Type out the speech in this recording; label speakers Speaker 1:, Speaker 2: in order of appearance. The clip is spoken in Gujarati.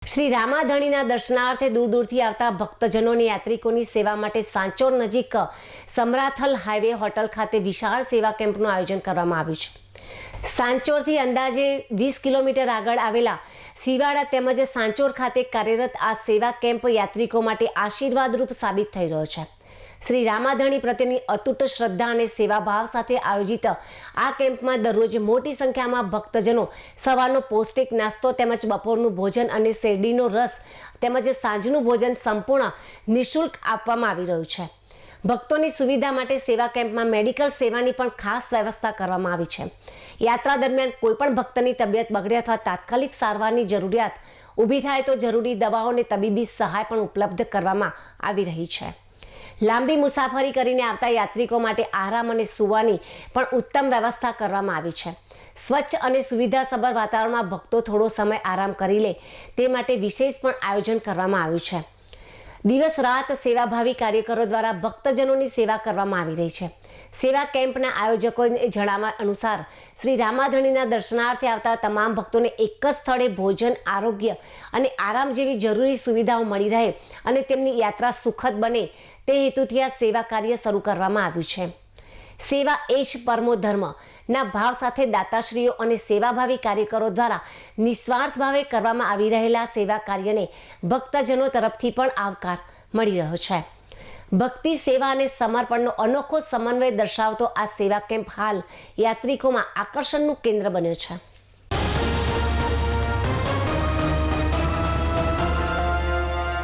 Speaker 1: શ્રી રામાધણીના દર્શનાર્થે દૂર દૂરથી આવતા ભક્તજનોની યાત્રિકોની સેવા માટે સાંચોર નજીક સમરાથલ હાઈવે હોટલ ખાતે વિશાળ સેવા કેમ્પનું આયોજન કરવામાં આવ્યું છે। સાંચોરથી અંદાજે 20 કિલોમીટર આગળ આવેલા સિવાડા તેમજ સાંચોર ખાતે કાર્યરત આ સેવા કેમ્પ યાત્રિકો માટે આશીર્વાદરૂપ સાબિત થઈ રહ્યો છે। શ્રી રામાધણી પ્રત્યેની અતૂટ શ્રદ્ધા અને સેવાભાવ સાથે આયોજિત આ કેમ્પમાં દરરોજ મોટી સંખ્યામાં ભક્તજનો સવારનો પૌષ્ટિક નાસ્તો તેમજ બપોરનું ભોજન અને શેરડીનો રસ તેમજ સાંજનું ભોજન સંપૂર્ણ નિઃશુલ્ક આપવામાં આવી રહ્યું છે। ભક્તોની સુવિધા માટે સેવા કેમ્પમાં મેડિકલ સેવાની પણ ખાસ વ્યવસ્થા કરવામાં આવી છે। યાત્રા દરમિયાન કોઈપણ ભક્તની તબિયત બગડે અથવા તાત્કાલિક સારવારની જરૂરિયાત ઊભી થાય તો જરૂરી દવાઓ અને તબીબી સહાય પણ ઉપલબ્ધ કરવામાં આવી રહી છે। લાંબી મુસાફરી કરીને આવતા યાત્રિકો માટે આરામ અને સૂવાની પણ ઉત્તમ વ્યવસ્થા કરવામાં આવી છે। સ્વચ્છ અને સુવિધાસભર વાતાવરણમાં ભક્તો થોડો સમય આરામ કરી લે તે માટે વિશેષ પણ આયોજન કરવામાં આવ્યું છે। દિવસ રાત સેવાભાવી કાર્યકરો દ્વારા ભક્તજનોની સેવા કરવામાં આવી રહી છે। સેવા કેમ્પના આયોજકોને જણાવ્યા અનુસાર શ્રી રામાધણીના દર્શનાર્થે આવતા તમામ ભક્તોને એક જ સ્થળે ભોજન, આરોગ્ય અને આરામ જેવી જરૂરી સુવિધાઓ મળી રહે અને તેમની યાત્રા સુખદ બને તે હેતુથી આ સેવા કાર્ય શરૂ કરવામાં આવ્યું છે। સેવા એ જ પરમો ધર્મના ભાવ સાથે દાતાશ્રીઓ અને સેવાભાવી કાર્યકરો દ્વારા નિસ્વાર્થ ભાવે કરવામાં આવી રહેલા સેવા કાર્યને ભક્તજનો તરફથી પણ આવકાર મળી રહ્યો છે। ભક્તિ, સેવા અને સમર્પણનો અનોખો સમન્વય દર્શાવતો આ સેવા કેમ્પ હાલ યાત્રિકોમાં આકર્ષણનું કેન્દ્ર બન્યો છે।